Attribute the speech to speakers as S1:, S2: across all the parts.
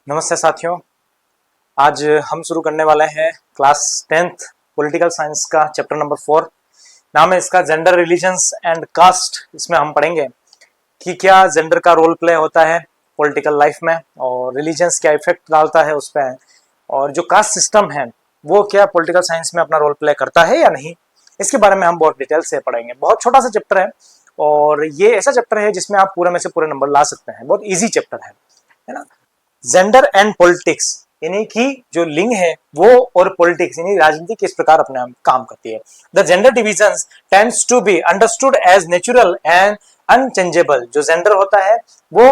S1: नमस्ते साथियों। आज हम शुरू करने वाले हैं क्लास 10th पॉलिटिकल साइंस का चैप्टर नंबर 4। नाम है इसका जेंडर, रिलीजन्स एंड कास्ट। इसमें हम पढ़ेंगे कि क्या जेंडर का रोल प्ले होता है पॉलिटिकल लाइफ में और रिलीजन्स क्या इफेक्ट डालता है उस पर, और जो कास्ट सिस्टम है वो क्या पॉलिटिकल साइंस में अपना रोल प्ले करता है या नहीं, इसके बारे में हम बहुत डिटेल से पढ़ेंगे। बहुत छोटा सा चैप्टर है और ये ऐसा चैप्टर है जिसमें आप पूरे में से पूरे नंबर ला सकते हैं। बहुत ईजी चैप्टर है ना। जेंडर एंड पॉलिटिक्स यानी कि जो लिंग है वो और पॉलिटिक्स यानी राजनीति किस प्रकार अपने काम करती है। The gender divisions tends to be understood as natural and unchangeable. जो जेंडर होता है वो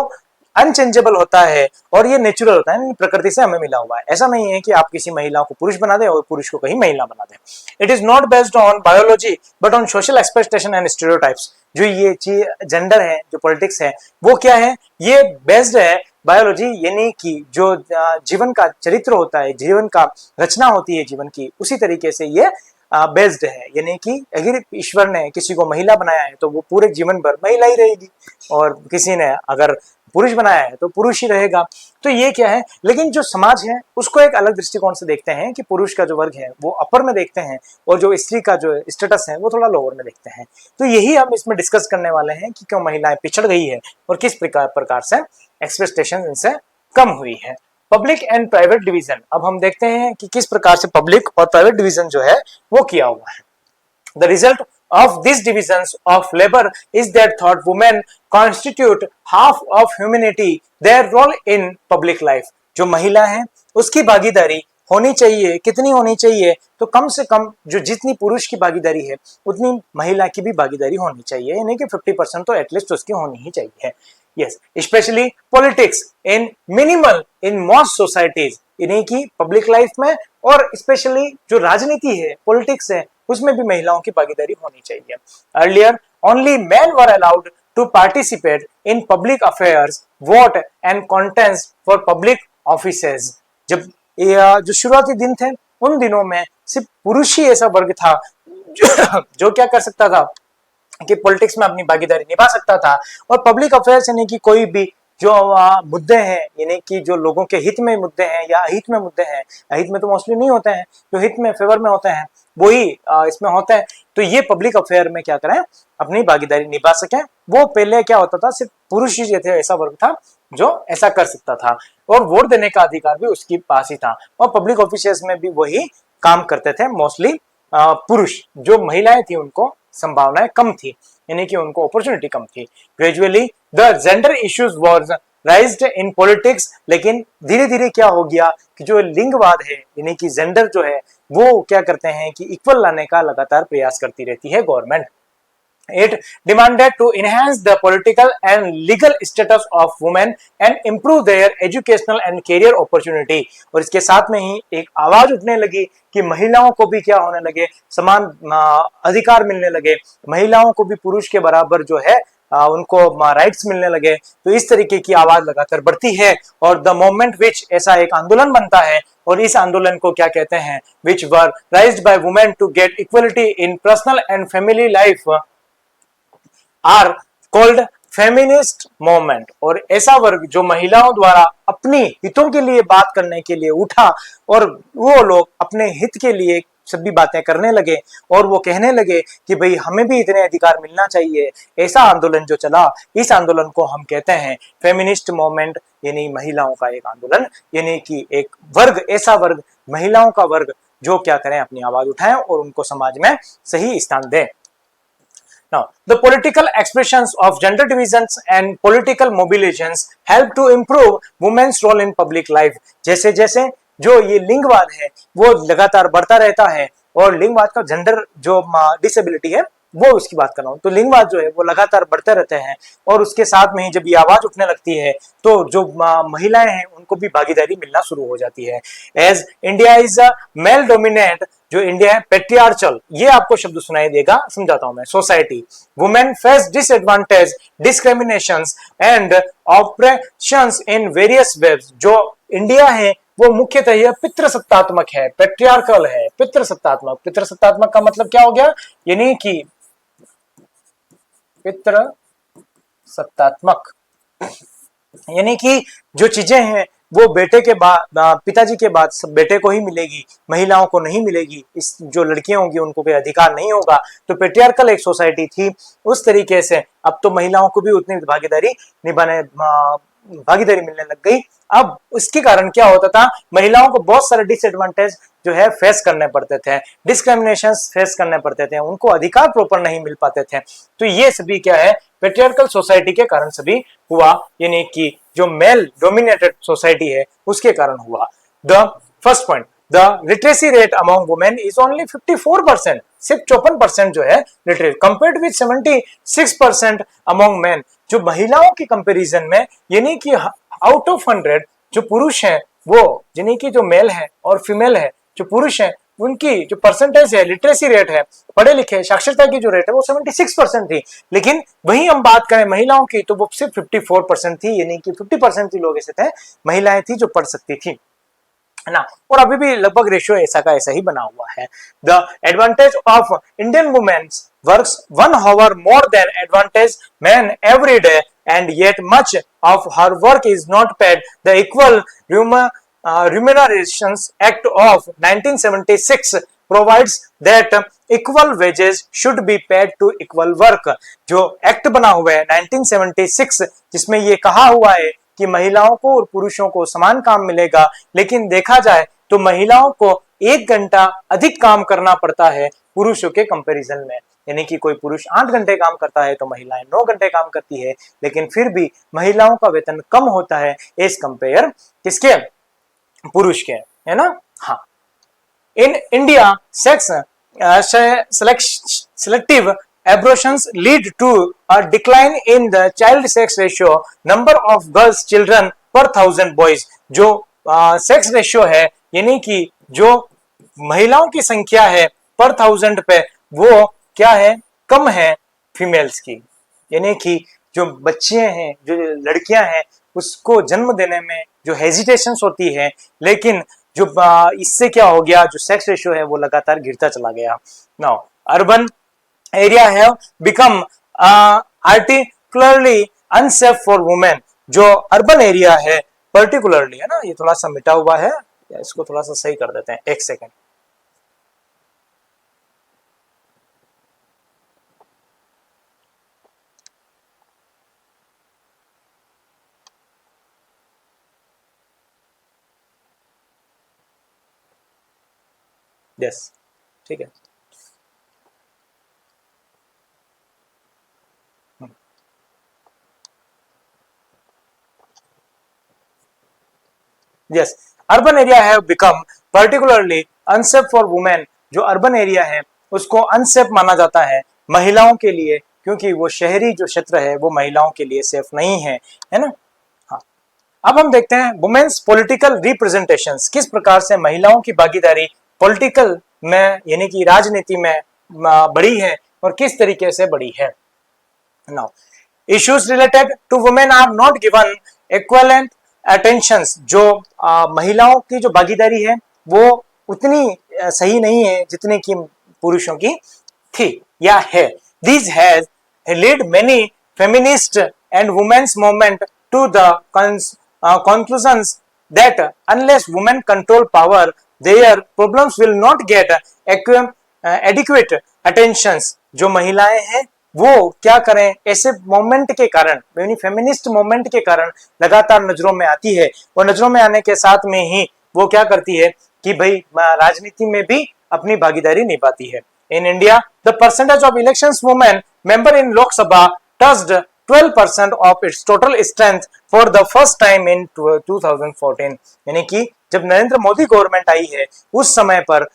S1: अनचेंजेबल होता है और ये नेचुरल होता है, प्रकृति से हमें मिला हुआ है। ऐसा नहीं है कि आप किसी महिला को पुरुष बना दे और पुरुष को कहीं महिला बना दे। It is not based on biology but on social expectation and stereotypes. जो ये जेंडर है, जो पॉलिटिक्स है, वो क्या है, ये बेस्ड है बायोलॉजी यानी कि जो जीवन का चरित्र होता है, जीवन का रचना होती है जीवन की, उसी तरीके से ये बेस्ड है। यानी कि अगर ईश्वर ने किसी को महिला बनाया है तो वो पूरे जीवन भर महिला ही रहेगी, और किसी ने अगर पुरुष बनाया है तो पुरुष ही रहेगा। तो ये क्या है, लेकिन जो समाज है उसको एक अलग दृष्टिकोण से देखते हैं कि पुरुष का जो वर्ग है वो अपर में देखते हैं और जो स्त्री का जो स्टेटस है वो थोड़ा लोअर में देखते हैं। तो यही हम इसमें डिस्कस करने वाले हैं कि क्यों महिलाएं पिछड़ गई है और किस प्रकार से एक्सपेक्टेशन इनसे कम हुई है। पब्लिक एंड प्राइवेट डिवीजन, अब हम देखते हैं कि किस प्रकार से पब्लिक और प्राइवेट डिवीजन जो है वो किया हुआ है। The result of these divisions of labor is that thought women constitute half of humanity. Their role in public life, जो महिला है उसकी भागीदारी होनी चाहिए। कितनी होनी चाहिए, तो कम से कम जो जितनी पुरुष की भागीदारी है उतनी महिला की भी भागीदारी होनी चाहिए, यानी कि 50% तो एटलीस्ट उसकी होनी ही चाहिए। Yes, specially politics in minimal in most societies, यानी कि पब्लिक लाइफ में और स्पेशली जो राजनीति है, पॉलिटिक्स है, उसमें भी महिलाओं की भागीदारी होनी चाहिए। Earlier only men were allowed to participate in public affairs, vote and contest for public offices. जब जो शुरुआती दिन थे उन दिनों में सिर्फ पुरुष ही ऐसा वर्ग था जो क्या कर सकता था कि पॉलिटिक्स में अपनी भागीदारी निभा सकता था। और पब्लिक अफेयर्स यानी कि कोई भी जो मुद्दे हैं, यानी कि जो लोगों के हित में मुद्दे हैं या अहित में मुद्दे हैं, अहित में तो मोस्टली नहीं होते हैं, जो हित में फेवर में होते हैं वही इसमें होते हैं। तो ये पब्लिक अफेयर में क्या करें, अपनी भागीदारी निभा सकें। वो पहले क्या होता था, सिर्फ पुरुष ही थे, ऐसा वर्ग था जो ऐसा कर सकता था, और वोट देने का अधिकार भी उसके पास ही था। और पब्लिक ऑफिस में भी वही काम करते थे मोस्टली पुरुष। जो महिलाएं थी उनको संभावनाएं कम थी, यानी कि उनको अपॉर्चुनिटी कम थी। Gradually the gender issues was राइज्ड in politics, लेकिन धीरे धीरे क्या हो गया कि जो लिंगवाद है यानी कि जेंडर जो है वो क्या करते हैं कि इक्वल लाने का लगातार प्रयास करती रहती है government. It demanded to enhance the political and legal status of women and improve their educational and career opportunity। और इसके साथ में ही एक आवाज उठने लगी कि महिलाओं को भी क्या होने लगे, समान अधिकार मिलने लगे, महिलाओं को भी पुरुष के बराबर जो है उनको राइट्स मिलने लगे। तो इस तरीके की आवाज लगातार बढ़ती है और द मोमेंट विच, ऐसा एक आंदोलन बनता है, और इस आंदोलन को क्या कहते हैं, which were raised by women to get equality in personal and family life are called feminist movement. और ऐसा वर्ग जो महिलाओं द्वारा अपनी हितों के लिए बात करने के लिए उठा और वो लोग अपने हित के लिए सभी बातें करने लगे और वो कहने लगे कि भाई हमें भी इतने अधिकार मिलना चाहिए। ऐसा आंदोलन जो चला, इस आंदोलन को हम कहते हैं फेमिनिस्ट मूवमेंट, यानी महिलाओं का एक आंदोलन, यानी कि एक वर्ग, ऐसा वर्ग, महिलाओं का वर्ग जो क्या करें, अपनी आवाज उठाएं और उनको समाज में सही स्थान दें। Now, the political expressions of gender divisions and political mobilizations help to improve women's role in public life। जैसे जैसे जो ये लिंगवाद है वो लगातार बढ़ता रहता है, और लिंगवाद का जेंडर जो डिसेबिलिटी है वो उसकी बात कर रहा हूँ, तो लिंगवाद जो है वो लगातार बढ़ते रहते हैं, और उसके साथ में ही जब ये आवाज उठने लगती है तो जो महिलाएं हैं उनको भी भागीदारी मिलना शुरू हो जाती है। As India is a male dominate, जो इंडिया है पेट्रियार्चल, ये आपको शब्द सुनाई देगा, समझाता हूं मैं, society. Women face disadvantage, discriminations and operations in various ways. जो इंडिया है वो मुख्यतः यह पितृसत्तात्मक है, पेट्रियार्कल है, पितृसत्तात्मक। पितृसत्तात्मक का मतलब क्या हो गया, यानी कि पितृसत्तात्मक यानी कि जो चीजें हैं वो बेटे के बाद पिताजी के बाद सब बेटे को ही मिलेगी, महिलाओं को नहीं मिलेगी, इस जो लड़कियां होंगी उनको कोई अधिकार नहीं होगा। तो पेट्रियार्कल एक सोसाइटी थी, उस तरीके से अब तो महिलाओं को भी उतनी भागीदारी मिलने लग गई। अब इसके कारण क्या होता था, महिलाओं को बहुत सारे डिसएडवांटेज जो है फेस करने पड़ते थे, डिस्क्रिमिनेशन फेस करने पड़ते थे, उनको अधिकार प्रॉपर नहीं मिल पाते थे। तो ये सभी क्या है, पेट्रियार्कल सोसाइटी के कारण सभी हुआ, यानी कि जो मेल डोमिनेटेड सोसाइटी है उसके कारण हुआ। The first point, the literacy rate among women is only 54%, सिर्फ 54% जो है literate, compared with 76% among main. जो महिलाओं की कंपैरिजन में, यानी कि आउट ऑफ 100 जो पुरुष हैं वो, यानी कि जो मेल है और फीमेल है, जो पुरुष हैं उनकी जो परसेंटेज है, लिटरेसी रेट है, पढ़े लिखे साक्षरता की जो रेट है वो 76% थी। लेकिन वही हम बात करें महिलाओं की तो वो सिर्फ 54% थी, यानी कि 50% ही लोग ऐसे थे, महिलाएं थी जो पढ़ सकती थी, है ना। और अभी भी लगभग रेशियो ऐसा का ऐसा ही बना हुआ है। The advantage of Indian womens works 1 hour more than advantage men every day, and yet much of her work is not paid. The Equal Remunerations Act of 1976 provides that equal wages should be paid to equal work. जो act बना हुआ है 1976, जिसमें ये कहा हुआ है कि महिलाओं को और पुरुषों को समान काम मिलेगा, लेकिन देखा जाए तो महिलाओं को 1 घंटा अधिक काम करना पड़ता है पुरुषों के कंपैरिजन में। यानी कि कोई पुरुष 8 घंटे काम करता है तो महिलाएं 9 घंटे काम करती है, लेकिन फिर भी महिलाओं का वेतन कम होता है एज कंपेयर किसके, पुरुष के, है ना। हाँ, in India sex selective abortions lead to a decline in the child sex ratio, number of girls children per 1000 boys। जो सेक्स रेशियो है, यानी कि जो महिलाओं की संख्या है पर 1000 पे, वो क्या है, कम है फीमेल्स की। यानी कि जो बच्चे हैं, जो लड़कियां हैं, उसको जन्म देने में जो हेजिटेशंस होती है, लेकिन जो इससे क्या हो गया, जो सेक्स रेशियो है वो लगातार गिरता चला गया। Now urban area have become particularly unsafe for women. जो अर्बन एरिया है पर्टिकुलरली, है ना, ये थोड़ा सा मिटा हुआ है, या इसको थोड़ा सा सही कर देते हैं, 1 सेकेंड। यस, ठीक है। Yes, urban area have become particularly unsafe for women. जो अर्बन एरिया है उसको अनसेफ माना जाता है महिलाओं के लिए, क्योंकि वो शहरी जो क्षेत्र है वो महिलाओं के लिए सेफ नहीं है, है ना। हाँ, अब हम देखते हैं वुमेन्स पॉलिटिकल रिप्रेजेंटेशंस, किस प्रकार से महिलाओं की भागीदारी पॉलिटिकल में, यानी कि राजनीति में बढ़ी है और किस तरीके से बढ़ी है। Now issues related to women are not given equivalent attentions. जो महिलाओं की जो भागीदारी है वो उतनी सही नहीं है जितने की पुरुषों की थी या है। This has led many feminist and women's movement to the conclusions that unless women control power, their problems will not get adequate attentions। जो महिलाएं हैं वो क्या करें, ऐसे मोमेंट के कारण, यानी फेमिनिस्ट मोमेंट के कारण लगातार नजरों में आती है, और नजरों में आने के साथ में ही वो क्या करती है कि भाई राजनीति में भी अपनी भागीदारी निभाती है। In India the percentage of elections women member in Lok Sabha touched 12% of its total strength for the first time in 2014। यानी कि जब नरेंद्र मोदी गवर्नमेंट आई है उस समय पर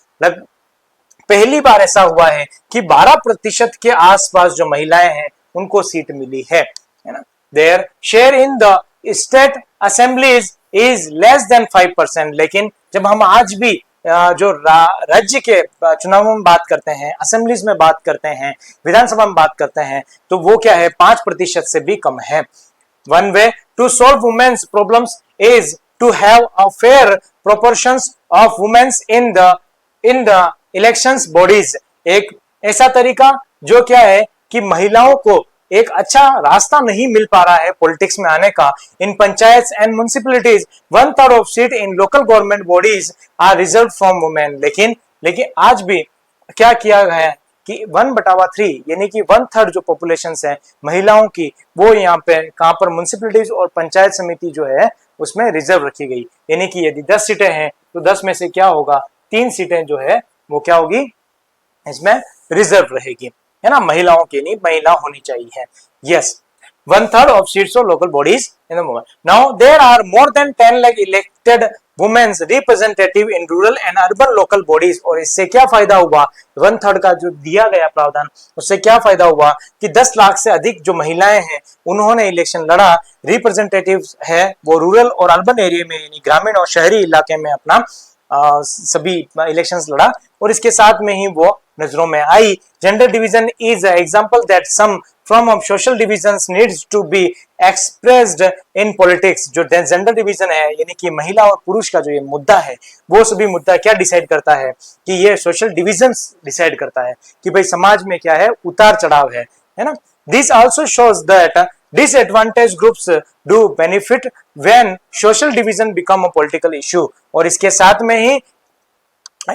S1: पहली बार ऐसा हुआ है कि 12% के आसपास जो महिलाएं हैं उनको सीट मिली है ना। Their share in the state assemblies is less than 5%। लेकिन जब हम आज भी जो राज्य के चुनावों में बात करते हैं, असेंबलीज में बात करते हैं, विधानसभा में बात करते हैं, तो वो क्या है, 5% से भी कम है। One way to solve womens problems is to have a fair proportions of womens in the elections bodies. एक ऐसा तरीका जो क्या है कि महिलाओं को एक अच्छा रास्ता नहीं मिल पा रहा है पॉलिटिक्स में आने का। In panchayat and municipalities 1/3 of seat in local government bodies are reserve from women. लेकिन आज भी क्या किया गया है कि 1/3 यानी कि 1/3 जो पॉपुलेशन है महिलाओं की, वो यहाँ पे कहां पर म्युनिसिपैलिटीज और पंचायत समिति जो है उसमें रिजर्व रखी गई। यानी कि यदि 10 सीटें हैं तो 10 में से क्या होगा, 3 सीटें जो है वो क्या होगी, इसमें रिजर्व रहेगी, है ना, महिलाओं के लिए महिला होनी चाहिए। Yes, 1/3 of seats of local bodies in the movement. Now there are more than 10 lakh elected women's representative in rural and urban local bodies। और इससे क्या फायदा हुआ, 1/3 का जो दिया गया प्रावधान, उससे क्या फायदा हुआ कि 10 लाख से अधिक जो महिलाएं हैं उन्होंने इलेक्शन लड़ा, रिप्रेजेंटेटिव है वो रूरल और अर्बन एरिया में यानी ग्रामीण और शहरी इलाके में अपना सभी इलेक्शंस लड़ा, और इसके साथ में ही वो नजरों में आई। Gender division is example that some form of social divisions needs to be expressed in politics. जो जेंडर डिवीजन है यानी कि महिला और पुरुष का जो ये मुद्दा है, वो सभी मुद्दा क्या डिसाइड करता है कि ये सोशल डिविजन्स डिसाइड करता है कि भाई समाज में क्या है, उतार चढ़ाव है ना। This also shows that disadvantaged groups do benefit when social division become a political issue। और इसके साथ में ही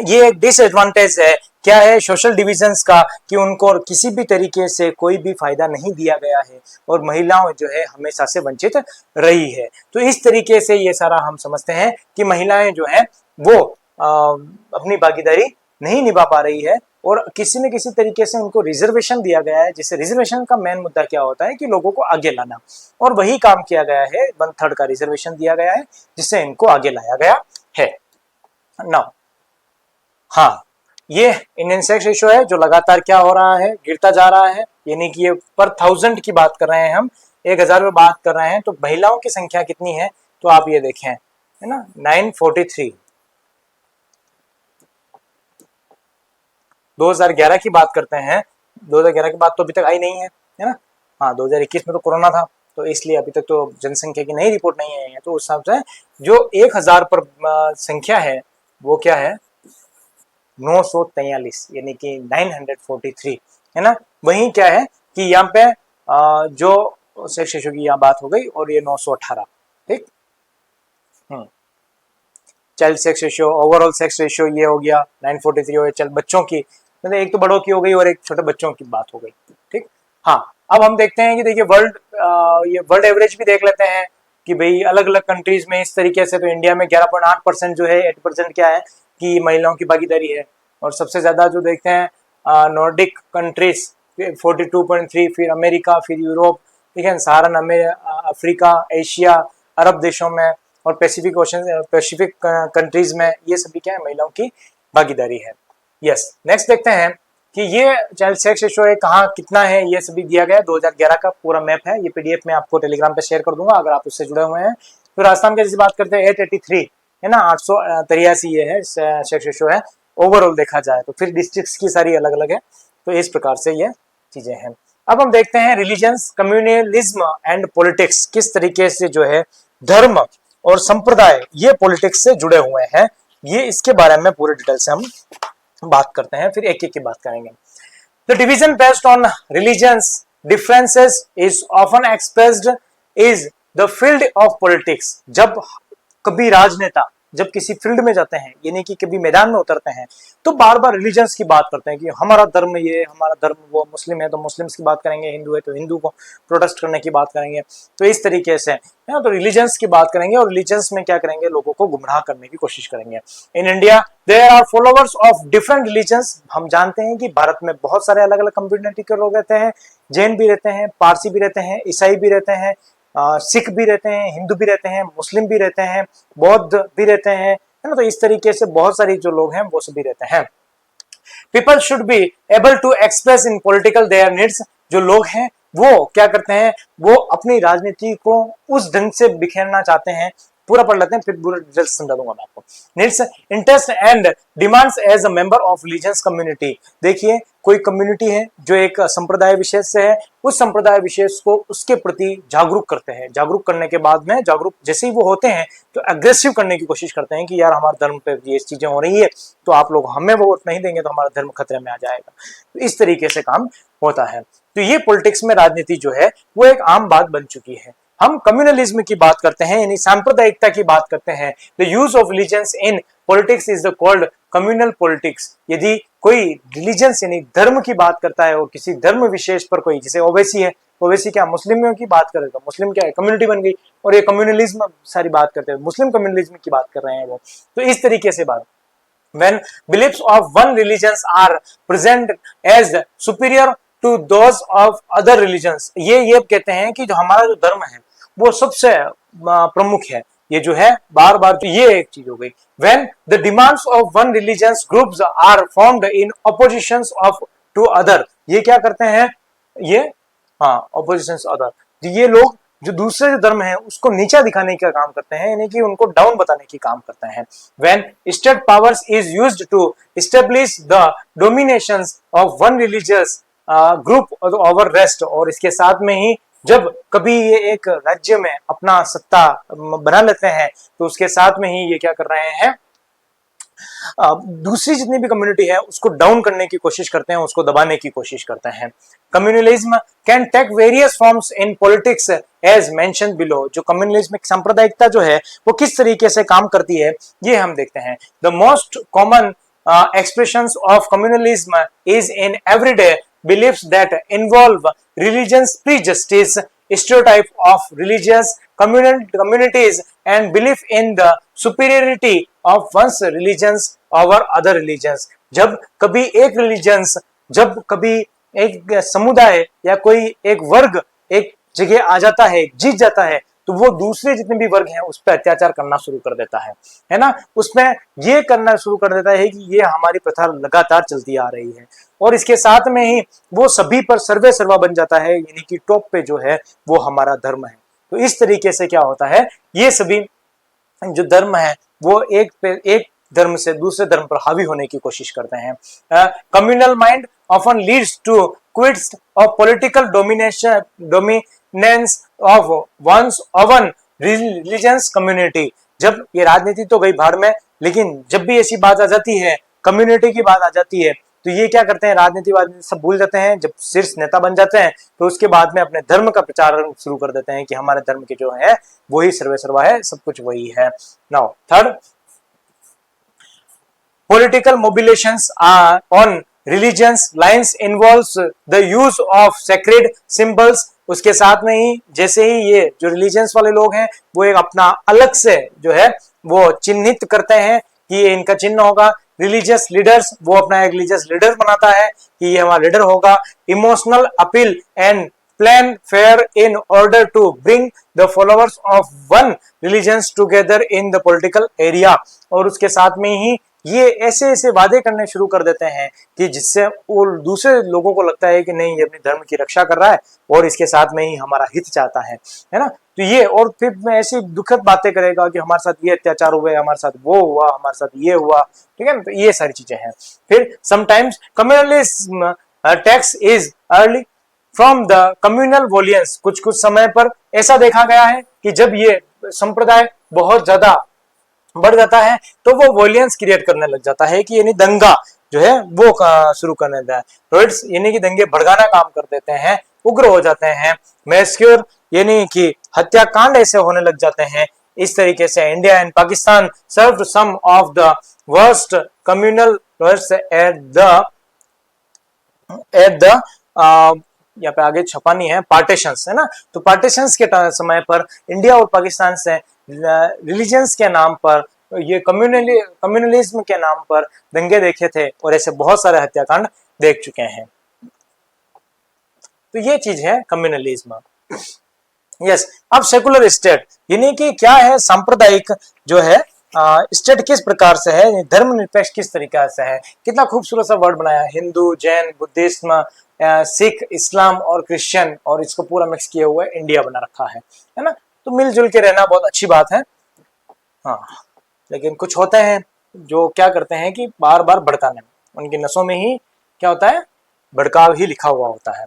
S1: ये एक डिसएडवांटेज है, क्या है, सोशल डिविजन्स का, कि उनको किसी भी तरीके से कोई भी फायदा नहीं दिया गया है और महिलाओं जो है हमेशा से वंचित रही है। तो इस तरीके से ये सारा हम समझते हैं कि महिलाएं जो है वो अपनी भागीदारी नहीं निभा पा रही है, और किसी न किसी तरीके से उनको रिजर्वेशन दिया गया है, जिससे रिजर्वेशन का मेन मुद्दा क्या होता है कि लोगों को आगे लाना, और वही काम किया गया है, 1/3 का रिजर्वेशन दिया गया है जिससे इनको आगे लाया गया है। नाउ हाँ, ये इंडियन सेक्स रेशियो है जो लगातार क्या हो रहा है, गिरता जा रहा है, यानी कि ये पर 1000 की बात कर रहे हैं हम, 1000 में बात कर रहे हैं, तो महिलाओं की संख्या कितनी है, तो आप ये देखें, है ना, 943। 2011 की बात करते हैं, 2011 की बात तो अभी तक आई नहीं है ना। हाँ, 2021 में तो कोरोना था, तो इसलिए अभी तक तो जनसंख्या की नई रिपोर्ट नहीं आई है। तो उस हिसाब से जो 1000 पर संख्या है वो क्या है, 943, यानी कि 943, है ना। वहीं क्या है कि यहाँ पे जो सेक्स रेशियो की यहाँ बात हो गई, और ये 918, ठीक। Child sex ratio, overall sex ratio ये हो गया 943 हो गया। चल बच्चों की, मतलब एक तो बड़ों की हो गई और एक छोटे बच्चों की बात हो गई, ठीक। हाँ, अब हम देखते हैं कि देखिए ये वर्ल्ड एवरेज भी देख लेते हैं कि भाई अलग अलग कंट्रीज में इस तरीके से। तो इंडिया में 11.8% जो है, 8% क्या है कि महिलाओं की भागीदारी है, और सबसे ज्यादा जो देखते हैं नॉर्डिक कंट्रीज 42.3, फिर अमेरिका, फिर यूरोप, ठीक है, सहारन अफ्रीका, एशिया, अरब देशों में, और पैसिफिक ओशन, पैसिफिक कंट्रीज में, ये सभी क्या है, महिलाओं की भागीदारी है। यस, नेक्स्ट देखते हैं कि ये चाइल्ड सेक्स रेशियो है कहाँ कितना है, ये सभी दिया गया 2011 का पूरा मैप है। ये पीडीएफ में आपको टेलीग्राम पे शेयर कर दूंगा अगर आप उससे जुड़े हुए हैं। तो राजस्थान की जैसे बात करते हैं 883 है ना, 883 ये है सेक्स रेशियो है ओवरऑल देखा जाए तो। फिर डिस्ट्रिक्ट्स की सारी अलग अलग है, तो इस प्रकार से ये चीजें हैं। अब हम देखते हैं रिलीजन्स, कम्युनलिज्म एंड पॉलिटिक्स, किस तरीके से जो है धर्म और संप्रदाय ये पॉलिटिक्स से जुड़े हुए हैं। ये इसके बारे में पूरे डिटेल से हम बात करते हैं, फिर एक एक की बात करेंगे। The division based on religions differences is often expressed is the field of politics. जब कभी राजनेता जब किसी फील्ड में जाते हैं, यानी कि कभी मैदान में उतरते हैं, तो बार बार रिलीजन्स की बात करते हैं कि हमारा धर्म ये, हमारा धर्म वो, मुस्लिम है तो मुस्लिम्स की बात करेंगे, हिंदू है तो हिंदू को प्रोटेस्ट करने की बात करेंगे। तो इस तरीके से है, तो रिलीजन्स की बात करेंगे, और रिलीजन्स में क्या करेंगे, लोगों को गुमराह करने की कोशिश करेंगे। In India there are followers of different religions. हम जानते हैं कि भारत में बहुत सारे अलग अलग कम्युनिटी के लोग रहते हैं, जैन भी रहते हैं, पारसी भी रहते हैं, ईसाई भी रहते हैं, सिख भी रहते हैं, हिंदू भी रहते हैं, मुस्लिम भी रहते हैं, बौद्ध भी रहते हैं, है ना। तो इस तरीके से बहुत सारी जो लोग हैं वो सभी रहते हैं। People should be able to express in political their needs. जो लोग हैं वो क्या करते हैं, वो अपनी राजनीति को उस ढंग से बिखेरना चाहते हैं पूरा पढ़ लेते हैं, फिर पूरा डिटेल्स समझा दूंगा मैं आपको। Needs, interest and demands as a member of religious community. देखिए कोई कम्युनिटी है जो एक संप्रदाय विशेष से है, उस संप्रदाय विशेष को उसके प्रति जागरूक करते हैं। जागरूक करने के बाद में, जागरूक जैसे ही वो होते हैं तो अग्रेसिव करने की कोशिश करते हैं कि यार हमारे धर्म पे ये चीजें हो रही है, तो आप लोग हमें वोट नहीं देंगे तो हमारा धर्म खतरे में आ जाएगा। तो इस तरीके से काम होता है। तो ये पॉलिटिक्स में राजनीति जो है वो एक आम बात बन चुकी है। हम कम्युनलिज्म की बात करते हैं, यानी सांप्रदायिकता की बात करते हैं। The use of religions in politics is the called communal politics. यदि कोई रिलीजन्स यानी धर्म की बात करता है और किसी धर्म विशेष पर कोई, जैसे ओवैसी है, ओवैसी क्या मुस्लिमों की बात करेगा, मुस्लिम क्या है, कम्युनिटी बन गई, और ये कम्युनलिज्म सारी बात करते हैं, मुस्लिम कम्युनलिज्म की बात कर रहे हैं वो। तो इस तरीके से बात, when beliefs of one religions are present as superior to those of other religions, ये कहते हैं कि जो हमारा जो धर्म है वो सबसे प्रमुख है। ये जो है बार बार, तो ये एक चीज हो गई। when the demands of one religions groups are formed in oppositions of to other, ये क्या करते हैं, ये oppositions other, ये लोग जो दूसरे जो धर्म है उसको नीचा दिखाने का काम करते हैं, यानी कि उनको डाउन बताने की काम करते हैं। When state powers is used to establish the dominations of one religious group over rest, और इसके साथ में ही जब कभी ये एक राज्य में अपना सत्ता बना लेते हैं तो उसके साथ में ही ये क्या कर रहे हैं, दूसरी जितनी भी कम्युनिटी है उसको डाउन करने की कोशिश करते हैं, उसको दबाने की कोशिश करते हैं। Communalism can take various forms in politics as mentioned below. जो कम्युनलिज्म सांप्रदायिकता जो है वो किस तरीके से काम करती है ये हम देखते हैं। The most common expressions of communalism is in everyday beliefs that involve religion's prejudice, stereotype of religious communities and belief in the superiority of one's religions over other religions। जब कभी एक religions, जब कभी एक समुदाय या कोई एक वर्ग एक जगह आ जाता है, जीत जाता है, तो वो दूसरे जितने भी वर्ग हैं उस पर अत्याचार करना शुरू कर देता है ना। उसमें ये करना शुरू कर देता है कि ये हमारी प्रथा लगातार चलती आ रही है, और इसके साथ में ही वो सभी पर सर्वे सर्वा बन जाता है, यानी कि टॉप पे जो है वो हमारा धर्म है। तो इस तरीके से क्या होता है, ये सभी जो धर्म है वो एक धर्म से दूसरे धर्म पर हावी होने की कोशिश करते हैं। Communal mind often leads to quests of political dominance of one's own religious community. जब ये राजनीति तो गई भाड़ में, लेकिन जब भी ऐसी बात आ जाती है, कम्युनिटी की बात आ जाती है, तो ये क्या करते हैं, राजनीति सब भूल जाते हैं। जब शीर्ष नेता बन जाते हैं तो उसके बाद में अपने धर्म का प्रचार शुरू कर देते हैं कि हमारे धर्म के जो है वही सर्वे सर्वा है, सब कुछ वही है। Now third, political mobilizations on religious lines involves the use of sacred symbols। उसके साथ में ही जैसे ही ये जो रिलीजियंस वाले लोग हैं वो एक अपना अलग से जो है वो चिन्हित करते हैं कि ये इनका चिन्ह होगा। रिलीजियस लीडर्स, वो अपना एक रिलीजियस लीडर बनाता है कि ये हमारा लीडर होगा। Emotional appeal and plan fair in order to bring the followers of one religions together in the political area। और उसके साथ में ही ये ऐसे ऐसे वादे करने शुरू कर देते हैं कि जिससे वो दूसरे लोगों को लगता है कि नहीं, ये अपने धर्म की रक्षा कर रहा है और इसके साथ में ही हमारा हित चाहता है ना। तो ये, और फिर मैं ऐसी दुखद बातें करेगा कि हमारे साथ ये अत्याचार हुए, हमारे साथ वो हुआ, हमारे साथ ये हुआ, ठीक है ना। तो ये सारी चीजें हैं। फिर sometimes communalism takes its ugly from the communal violence. कुछ कुछ समय पर ऐसा देखा गया है कि जब ये संप्रदाय बहुत ज्यादा बढ़ जाता है तो वो वॉलियंस क्रिएट करने लग जाता है कि यानी दंगा जो है वो शुरू करने देता है। रोइड्स यानी कि दंगे भड़काना काम कर देते हैं, उग्र हो जाते हैं। मैस्क्योर यानी कि हत्याकांड ऐसे होने लग जाते हैं। इस तरीके से India and Pakistan served some of the worst communal at the यहाँ पे आगे छपा नहीं है, पार्टीशंस है ना। तो पार्टीशंस के समय पर इंडिया और पाकिस्तान से रिलीजियंस के नाम पर, ये कम्युनलिज्म के नाम पर दंगे देखे थे और ऐसे बहुत सारे हत्याकांड देख चुके हैं। तो ये चीज है कम्युनलिज्म। यस, अब सेकुलर स्टेट यानी कि क्या है, सांप्रदायिक जो है स्टेट किस प्रकार से है, धर्मनिरपेक्ष किस तरीके से है। कितना खूबसूरत सा वर्ड बनाया, हिंदू, जैन, बुद्धिज्म, सिख, इस्लाम और क्रिश्चियन, और इसको पूरा मिक्स किया हुआ इंडिया बना रखा है ना। तो मिलजुल के रहना बहुत अच्छी बात है। हाँ, लेकिन कुछ होते हैं जो क्या करते हैं कि बार बार भड़काने, उनकी नसों में ही क्या होता है, भड़काव ही लिखा हुआ होता है।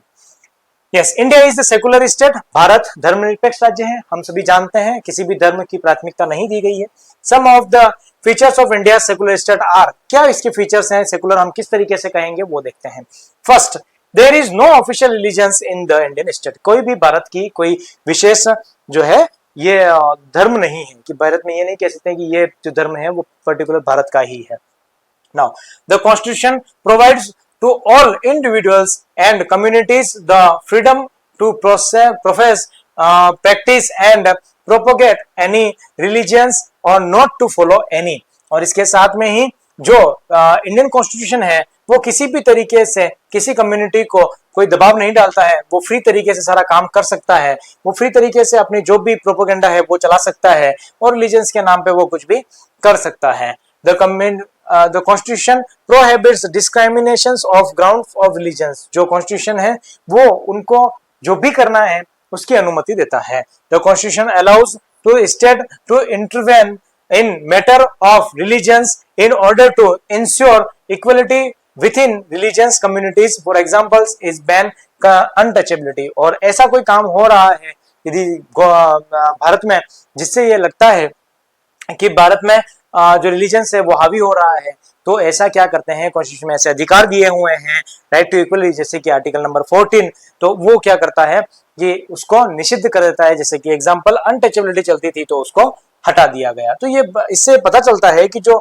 S1: Yes, India is the secular state. Bharat धर्मनिरपेक्ष राज्य है, हम सभी जानते हैं, किसी भी धर्म की प्राथमिकता नहीं दी गई है। Some of the features of India secular state are, क्या इसके फीचर्स हैं, सेकुलर हम किस तरीके से कहेंगे वो देखते हैं। First, there is no official religions in the Indian state. कोई भी भारत की कोई विशेष जो है ये धर्म नहीं है कि भारत में ये नहीं कह सकते कि ये जो धर्म है वो पर्टिकुलर भारत का ही है। Now the constitution provides to all individuals and communities the freedom to profess, practice and propagate any religions or not to follow any। और इसके साथ में ही जो इंडियन कॉन्स्टिट्यूशन है वो किसी भी तरीके से किसी कम्युनिटी को कोई दबाव नहीं डालता है, वो फ्री तरीके से सारा काम कर सकता है, वो फ्री तरीके से अपनी जो भी प्रोपोगेंडा है वो चला सकता है और रिलीजन्स के नाम पे वो कुछ भी कर सकता है। The Constitution prohibits discriminations of grounds of religions। जो Constitution है वो उनको जो भी करना है उसकी अनुमति देता है। The Constitution allows to state to intervene in matter of religions in order to ensure equality within religious communities। For example is ban untouchability। और ऐसा कोई काम हो रहा है यदि भारत में जिससे ये लगता है कि भारत में जो रिलीजन्स है वो हावी हो रहा है, तो ऐसा क्या करते हैं, कॉन्स्टिट्यूशन में ऐसे अधिकार दिए हुए हैं, राइट टू इक्वलिटी, जैसे कि आर्टिकल नंबर 14, तो वो क्या करता है कि उसको निषिद्ध कर देता है। जैसे कि एग्जांपल अनटचेबिलिटी चलती थी तो उसको हटा दिया गया। तो ये इससे पता चलता है कि जो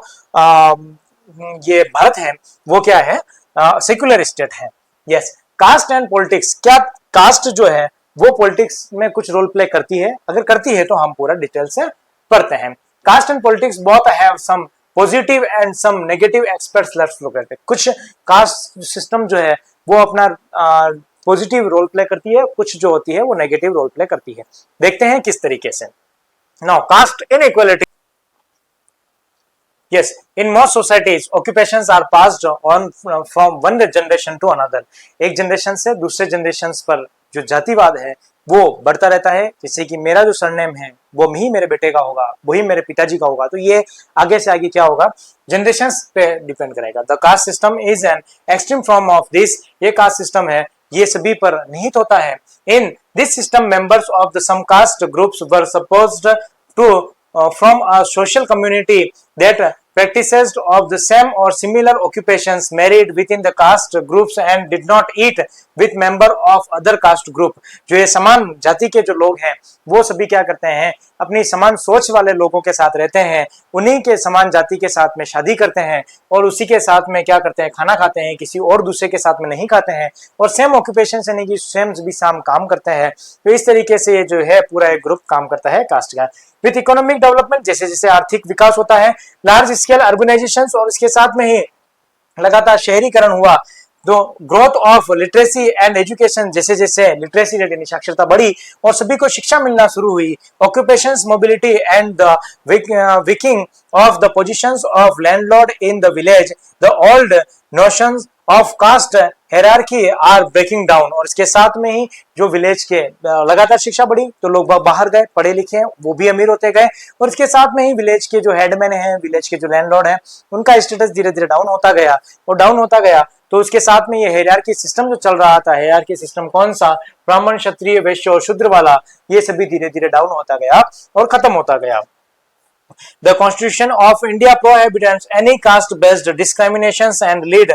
S1: ये भारत है वो क्या है, सेक्युलर स्टेट है। यस, कास्ट एंड पॉलिटिक्स, क्या कास्ट जो है वो पॉलिटिक्स में कुछ रोल प्ले करती है? अगर करती है तो हम पूरा डिटेल से पढ़ते हैं। Caste and politics both have some positive and some negative aspects. Let's look at it. कुछ कास्ट सिस्टम जो है वो अपना पॉजिटिव रोल प्ले करती है, कुछ जो होती है वो नेगेटिव रोल प्ले करती है। देखते हैं किस तरीके से। Now caste inequality. Yes, in most societies, occupations are passed on from one generation to another। एक जनरेशन से दूसरे जनरेशन पर जो जातिवाद है वो बढ़ता रहता है। जैसे कि मेरा जो सरनेम है वो ही मेरे बेटे का होगा, वही मेरे पिताजी का होगा, तो ये आगे से आगे क्या होगा, जनरेशंस पे डिपेंड करेगा। The caste system is an extreme form of this. ये कास्ट सिस्टम है ये सभी पर निहित होता है। In this system members of the same caste groups were supposed to from a social community that practices of the same or similar occupations married within the caste groups and did not eat with member of other caste group। जो ये समान जाति के जो लोग हैं वो सभी क्या करते हैं, अपनी समान सोच वाले लोगों के साथ रहते हैं, उन्हीं के समान जाति के साथ में शादी करते हैं और उसी के साथ में क्या करते हैं, खाना खाते हैं, किसी और दूसरे के साथ में नहीं खाते हैं और सेम ऑक्यूपेशन से नहीं कि सेम भी साम काम करते हैं। तो इस तरीके से ये जो है पूरा एक ग्रुप काम करता है कास्ट का। विथ इकोनॉमिक डेवलपमेंट, जैसे जैसे आर्थिक विकास होता है, लार्ज स्केल अर्बनाइजेशंस और इसके साथ में ही लगातार शहरीकरण हुआ, तो growth of literacy and education, जैसे जैसे लिटरेसी रेट यानी साक्षरता बढ़ी और सभी को शिक्षा मिलना शुरू हुई, occupations mobility and the weakening of the positions of landlord in the village, the old notions of caste hierarchy are breaking down. और इसके साथ में ही जो विलेज के लगातार शिक्षा बढ़ी तो लोग बाहर गए, पढ़े लिखे, वो भी अमीर होते गए और इसके साथ में ही विलेज के जो हेडमैन हैं, विलेज के जो लैंडलॉर्ड हैं, उनका स्टेटस धीरे धीरे डाउन होता गया और डाउन होता गया। तो उसके साथ में ये हायरार्की सिस्टम जो चल रहा था, हायरार्की सिस्टम कौन सा, ब्राह्मण, क्षत्रिय, वैश्य और शूद्र वाला, ये सभी धीरे धीरे डाउन होता गया और खत्म होता गया। The Constitution of India prohibits any caste-based discriminations and lead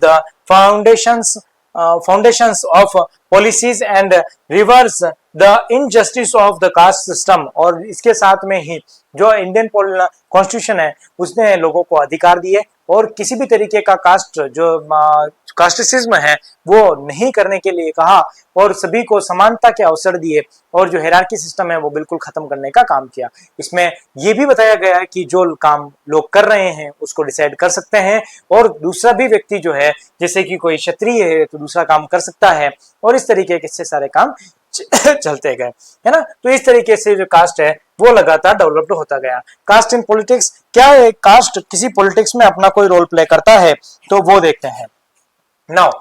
S1: the foundations of policies and reverse the injustice of the caste system। और इसके साथ में ही जो इंडियन कॉन्स्टिट्यूशन है उसने लोगों को अधिकार दिए और किसी भी तरीके का कास्ट जो कास्टिसिज्म है वो नहीं करने के लिए कहा और सभी को समानता के अवसर दिए और जो हायरार्की सिस्टम है वो बिल्कुल खत्म करने का काम किया। इसमें ये भी बताया गया है कि जो काम लोग कर रहे हैं उसको डिसाइड कर सकते हैं और दूसरा भी व्यक्ति जो है, जैसे कि कोई क्षत्रिय है तो दूसरा काम कर सकता है और इस तरीके से सारे काम चलते गए, है ना। तो इस तरीके से जो कास्ट है वो लगातार डेवलप्ड होता गया। कास्ट इन पॉलिटिक्स, क्या है कास्ट किसी पॉलिटिक्स में अपना कोई रोल प्ले करता है, तो वो देखते हैं। Now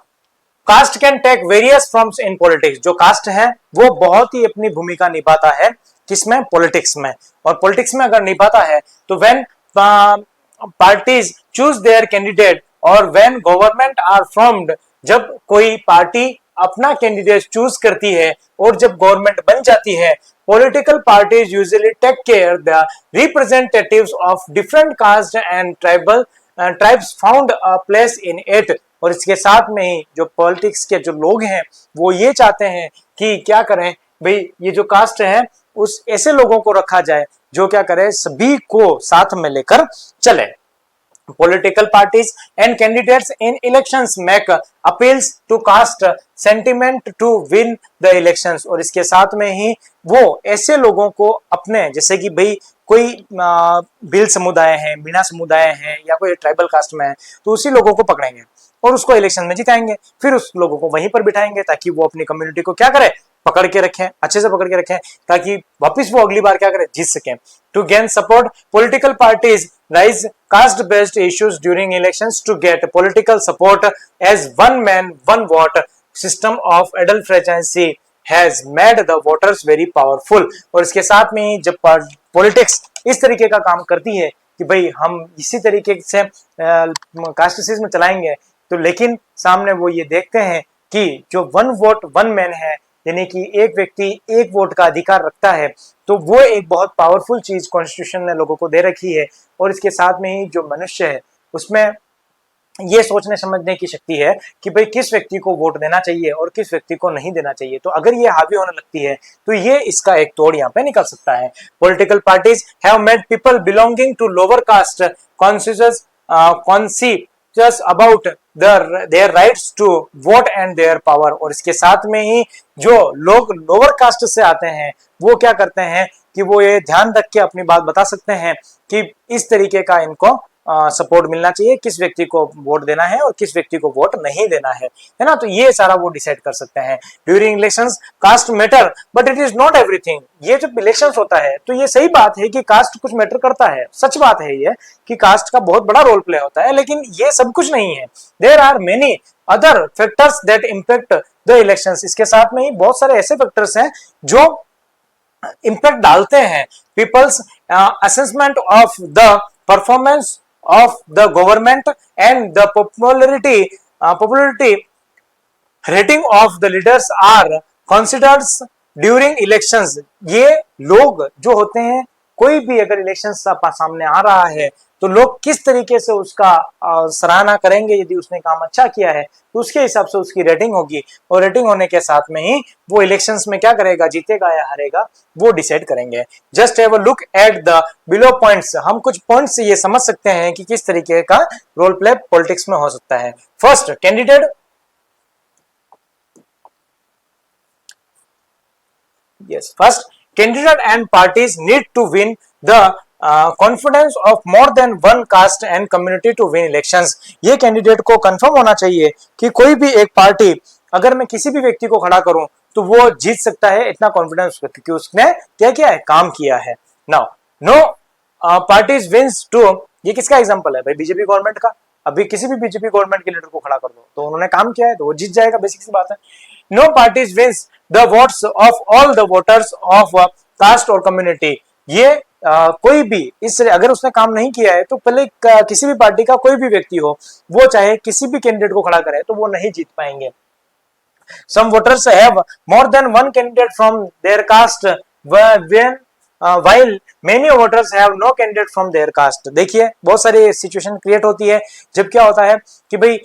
S1: caste can take various forms in politics. जो कास्ट है वो बहुत ही अपनी भूमिका निभाता है किसमें, पॉलिटिक्स में। और पॉलिटिक्स में अगर निभाता है तो when parties choose there candidate और व्हेन गवर्नमेंट आर फॉर्म्ड, जब कोई पार्टी अपना कैंडिडेट चूज करती है और जब गवर्नमेंट बन जाती है, political parties usually take care the representatives of different caste and tribes found a place in it। और इसके साथ में ही जो पॉलिटिक्स के जो लोग हैं वो ये चाहते हैं कि क्या करें भाई, ये जो कास्ट है उस ऐसे लोगों को रखा जाए जो क्या करे, सभी को साथ में लेकर चले। Political parties and candidates in elections make appeals to caste sentiment to win the elections। और इसके साथ में ही वो ऐसे लोगों को अपने, जैसे कि भाई कोई भील समुदाय है, मीणा समुदाय है या कोई ट्राइबल कास्ट में है, तो उसी लोगों को पकड़ेंगे और उसको इलेक्शन में जिताएंगे, फिर उस लोगों को वहीं पर बिठाएंगे ताकि वो अपनी कम्युनिटी को क्या करे, पकड़ के रखें, अच्छे से पकड़ के रखें, ताकि वापस वो अगली बार क्या करे, जीत सकें। To gain support political parties raise caste based issues during elections to get political support as one man one vote system of adult franchise has made the voters very powerful। और इसके साथ में जब पॉलिटिक्स इस तरीके का काम करती है कि भाई हम इसी तरीके से कास्ट सिस्टम में चलाएंगे, तो लेकिन सामने वो ये देखते हैं कि जो वन वोट वन मैन है, यानी कि एक व्यक्ति एक वोट का अधिकार रखता है, तो वो एक बहुत पावरफुल चीज कॉन्स्टिट्यूशन ने लोगों को दे रखी है। और इसके साथ में ही जो मनुष्य है उसमें ये सोचने समझने की शक्ति है कि भाई किस व्यक्ति को वोट देना चाहिए और किस व्यक्ति को नहीं देना चाहिए। तो अगर ये हावी होने लगती है तो ये इसका एक तोड़ यहाँ पे निकल सकता है। Political parties have made people belonging to lower caste conscious about their rights to vote and their power. और इसके साथ में ही जो लोग लोअर कास्ट से आते हैं वो क्या करते हैं कि वो ये ध्यान रख के अपनी बात बता सकते हैं कि इस तरीके का इनको सपोर्ट मिलना चाहिए, किस व्यक्ति को वोट देना है और किस व्यक्ति को वोट नहीं देना है ना। तो ये सारा वो डिसाइड कर सकते हैं। During elections caste matter but it is not everything. ये जब इलेक्शंस होता है तो ये सही बात है कि कास्ट कुछ मैटर करता है, सच बात है ये कि कास्ट का बहुत बड़ा रोल प्ले होता है, लेकिन ये सब कुछ नहीं है। There are many other factors that impact the elections. इसके साथ में ही बहुत सारे ऐसे फैक्टर्स हैं जो इंपैक्ट डालते हैं people's assessment of the performance of the government and the popularity rating of the leaders are considered during elections। ये लोग जो होते हैं, कोई भी अगर इलेक्शन सामने आ रहा है तो लोग किस तरीके से उसका सराहना करेंगे। यदि उसने काम अच्छा किया है तो उसके हिसाब से उसकी रेटिंग होगी, और रेटिंग होने के साथ में ही वो इलेक्शंस में क्या करेगा, जीतेगा या हारेगा, वो डिसाइड करेंगे। Just have a look at the below points. हम कुछ पॉइंट्स से ये समझ सकते हैं कि किस तरीके का रोल प्ले पॉलिटिक्स में हो सकता है। First, candidate first candidate and parties need to win the confidence of more than one caste and community to win elections। ये कैंडिडेट को कंफर्म होना चाहिए कि कोई भी एक पार्टी अगर मैं किसी भी व्यक्ति को खड़ा करूं तो वो जीत सकता है, इतना कॉन्फिडेंस क्योंकि उसने क्या किया है, काम किया है। Now no parties wins to, ये किसका एग्जांपल है भाई, बीजेपी गवर्नमेंट का। अभी किसी भी बीजेपी गवर्नमेंट के लीडर को खड़ा कर दो तो उन्होंने काम किया है तो वो जीत जाएगा, बेसिक सी बात है। No parties wins the votes of all the voters of caste और कम्युनिटी। ये कोई भी इस अगर उसने काम नहीं किया है तो पहले किसी भी पार्टी का कोई भी व्यक्ति हो, वो चाहे किसी भी कैंडिडेट को खड़ा करे तो वो नहीं जीत पाएंगे। Some voters have more than one candidate from their caste while many voters have no candidate from their caste। देखिए बहुत सारी सिचुएशन क्रिएट होती है जब क्या होता है कि भाई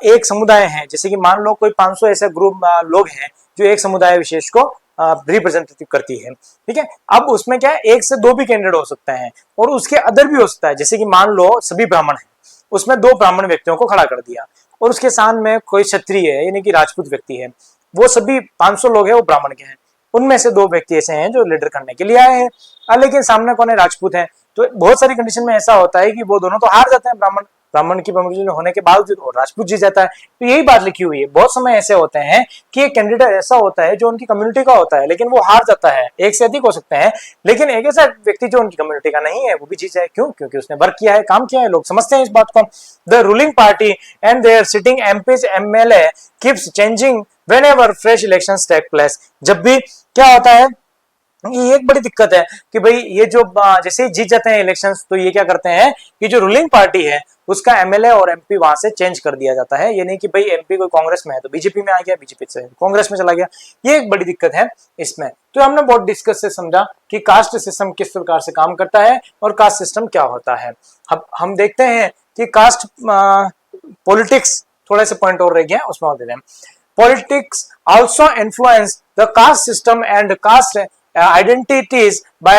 S1: एक समुदाय है, जैसे कि मान लो कोई 500 ऐसे ग्रुप लोग हैं जो एक समुदाय विशेष को रिप्रेजेंटेटिव करती है, ठीक है। अब उसमें क्या है, एक से दो भी कैंडिडेट हो सकते हैं और उसके अदर भी हो सकता है। जैसे कि मान लो सभी ब्राह्मण हैं, उसमें दो ब्राह्मण व्यक्तियों को खड़ा कर दिया और उसके साथ में कोई क्षत्रिय है यानी कि राजपूत व्यक्ति है, वो सभी 500 लोग हैं वो ब्राह्मण के हैं, उनमें से दो व्यक्ति ऐसे हैं जो लीडर करने के लिए आए हैं, लेकिन सामने कौन है, राजपूत है। तो बहुत सारी कंडीशन में ऐसा होता है कि वो दोनों तो हार जाते हैं ब्राह्मण, ब्राह्मण की प्रमुख होने के बावजूद और राजपूत जीत जाता है। तो यही बात लिखी हुई है। बहुत समय ऐसे होते हैं कि एक कैंडिडेट ऐसा होता है जो उनकी कम्युनिटी का होता है लेकिन वो हार जाता है, एक से अधिक हो सकते हैं, लेकिन एक ऐसा व्यक्ति जो उनकी कम्युनिटी का नहीं है वो भी जीत जाए। क्यों? क्योंकि उसने वर्क किया है, काम किया है। लोग समझते हैं इस बात को। The ruling party and their sitting MPs MLA keeps changing whenever fresh elections take place. जब भी क्या होता है, ये एक बड़ी दिक्कत है कि भाई ये जो जैसे ही जीत जाते हैं इलेक्शंस तो ये क्या करते हैं कि जो रूलिंग पार्टी है उसका एमएलए और एमपी वहां से चेंज कर दिया जाता है। ये नहीं कि भाई एमपी कोई कांग्रेस में है तो बीजेपी में आ गया, बीजेपी से कांग्रेस में चला गया। ये एक बड़ी दिक्कत है इसमें। तो हमने बहुत डिस्कस से समझा कि कास्ट सिस्टम किस प्रकार से काम करता है और कास्ट सिस्टम क्या होता है। अब हम देखते हैं कि कास्ट पॉलिटिक्स थोड़े से पॉइंट और रह गए उसमें और देते हैं। Politics also influence the caste system and caste identities by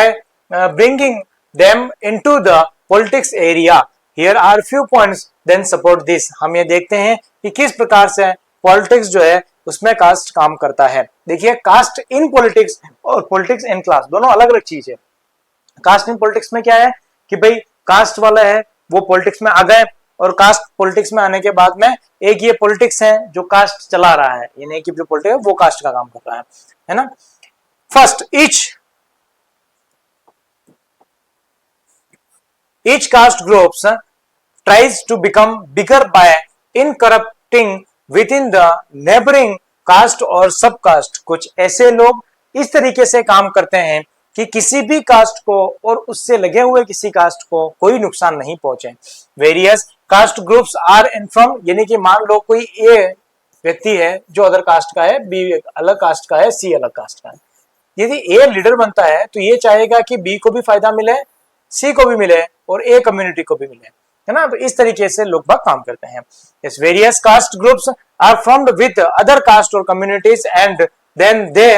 S1: bringing them into the politics area. Here are few points then support this. हम ये देखते हैं कि किस प्रकार से पॉलिटिक्स जो है उसमें कास्ट काम करता है। देखिए, कास्ट इन पॉलिटिक्स और पॉलिटिक्स इन क्लास दोनों अलग अलग चीज है। कास्ट इन पॉलिटिक्स में क्या है कि भाई कास्ट वाला है वो पॉलिटिक्स में आ गए और कास्ट पॉलिटिक्स में आने के बाद में एक ये पॉलिटिक्स है जो कास्ट चला रहा है, ये नहीं कि जो पॉलिटिक्स है वो कास्ट का काम कर रहा है ना। First, each caste groups tries to become bigger by incorrupting within the neighboring caste और सब कास्ट। कुछ ऐसे लोग इस तरीके से काम करते हैं कि किसी भी कास्ट को और उससे लगे हुए किसी कास्ट को कोई नुकसान नहीं पहुंचे। Various caste groups are inform, यानी कि मान लो कोई ए व्यक्ति है जो अदर कास्ट का है, बी अलग कास्ट का है, सी अलग कास्ट का है। यदि ए लीडर बनता है तो ये चाहेगा कि बी को भी फायदा मिले, सी को भी मिले और ए कम्युनिटी को भी मिले, है ना। तो इस तरीके से लोग बाग काम करते हैं। इस various caste groups are formed with other caste और communities and then they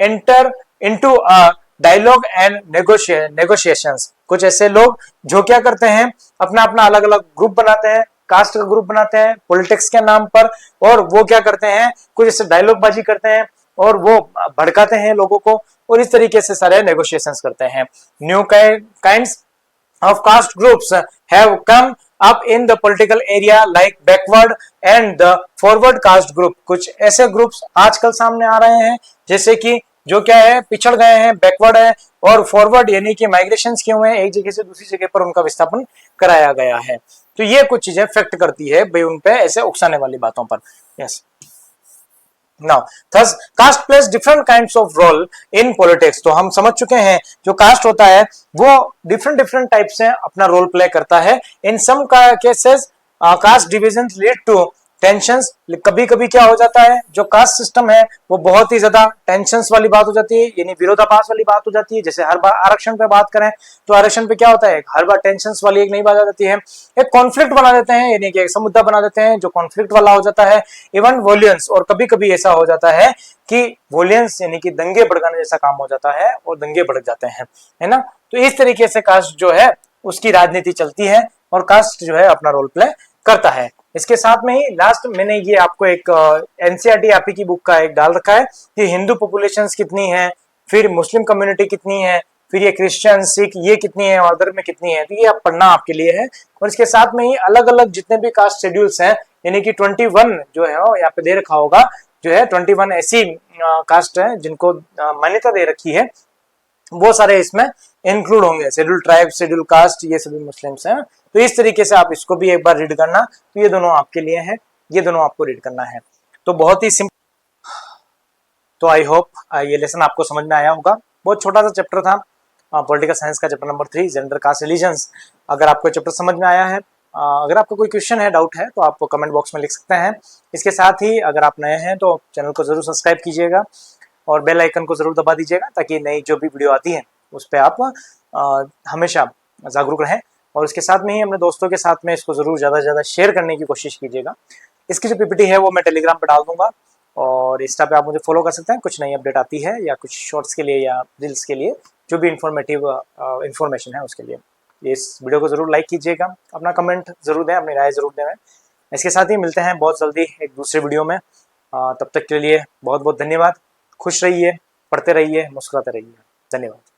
S1: enter into a dialogue and negotiations. कुछ ऐसे लोग जो क्या करते हैं, अपना अपना अलग अलग ग्रुप बनाते हैं, कास्ट का ग्रुप बनाते हैं पॉलिटिक्स के नाम पर, और वो क्या करते हैं, कुछ ऐसे डायलॉग बाजी करते हैं और वो भड़काते हैं लोगों को और इस तरीके से सारे नेगोशिएशंस करते हैं। New kinds of caste groups have come up in the political area like backward and the forward caste group। कुछ ऐसे ग्रुप्स आजकल सामने आ रहे हैं जैसे कि जो क्या है, पिछड़ गए हैं, बैकवर्ड है, और फॉरवर्ड यानी कि माइग्रेशन किए हुए हैं, एक जगह से दूसरी जगह पर उनका विस्थापन कराया गया है। तो ये कुछ चीजें इफेक्ट करती है भाई उन पे ऐसे उकसाने वाली बातों पर। Yes, Now, thus caste plays different kinds of role in politics। तो हम समझ चुके हैं जो कास्ट होता है वो डिफरेंट टाइप से अपना रोल प्ले करता है। In some cases caste division lead to tensions. कभी कभी क्या हो जाता है, जो कास्ट सिस्टम है वो बहुत ही ज्यादा टेंशंस वाली बात हो जाती है, यानी विरोधाभास वाली बात हो जाती है। जैसे हर बार आरक्षण पे बात करें तो आरक्षण पे क्या होता है, हर बार टेंशंस वाली एक नई बात आ जाती है, एक कॉन्फ्लिक्ट बना देते हैं, यानी कि एक मुद्दा बना देते हैं जो कॉन्फ्लिक्ट वाला हो जाता है। इवन वोलियंस, और कभी कभी ऐसा हो जाता है कि वोलियंस यानी कि दंगे भड़काने जैसा काम हो जाता है और दंगे भड़क जाते हैं, है ना। तो इस तरीके से कास्ट जो है उसकी राजनीति चलती है और कास्ट जो है अपना रोल प्ले करता है। इसके साथ में ही लास्ट मैंने ये आपको एक एनसीईआरटी आपी की बुक का एक डाल रखा है कि हिंदू पॉपुलेशन कितनी है, फिर मुस्लिम कम्युनिटी कितनी है, फिर ये क्रिश्चियन सिख ये कितनी है और अदर में कितनी है। तो ये आप पढ़ना आपके लिए है। और इसके साथ में ही अलग अलग जितने भी कास्ट शेड्यूल्स हैं, यानी कि 21 जो है यहाँ पे दे रखा होगा, जो है 21 ऐसी कास्ट है जिनको मान्यता दे रखी है, वो सारे इसमें इंक्लूड होंगे। शेड्यूल ट्राइब, शेड्यूल कास्ट, ये सभी मुस्लिम्स हैं। तो इस तरीके से आप इसको भी एक बार रीड करना। तो ये दोनों आपके लिए है, ये दोनों आपको रीड करना है। तो बहुत ही सिंपल। तो आई होप ये लेसन आपको समझ में आया होगा। बहुत छोटा सा चैप्टर था पॉलिटिकल साइंस का, chapter number 3 gender cast religions. अगर आपको चैप्टर समझ में आया है, अगर आपको कोई क्वेश्चन है, डाउट है, तो आप कमेंट बॉक्स में लिख सकते हैं। इसके साथ ही अगर आप नए हैं तो चैनल को जरूर सब्सक्राइब कीजिएगा और बेल आइकन को जरूर दबा दीजिएगा ताकि नई जो भी वीडियो आती है उस पर आप हमेशा जागरूक रहें। और इसके साथ में ही अपने दोस्तों के साथ में इसको जरूर ज़्यादा से ज़्यादा शेयर करने की कोशिश कीजिएगा। इसकी जो पीपीटी है वो मैं टेलीग्राम पे डाल दूंगा और इंस्टा पे आप मुझे फॉलो कर सकते हैं। कुछ नई अपडेट आती है या कुछ शॉर्ट्स के लिए या रील्स के लिए, जो भी इंफॉर्मेटिव इन्फॉर्मेशन है उसके लिए। इस वीडियो को जरूर लाइक कीजिएगा, अपना कमेंट जरूर दें, अपनी राय जरूर दें। इसके साथ ही मिलते हैं बहुत जल्दी एक दूसरे वीडियो में। तब तक के लिए बहुत बहुत धन्यवाद। खुश रहिए, पढ़ते रहिए, मुस्कुराते रहिए। धन्यवाद।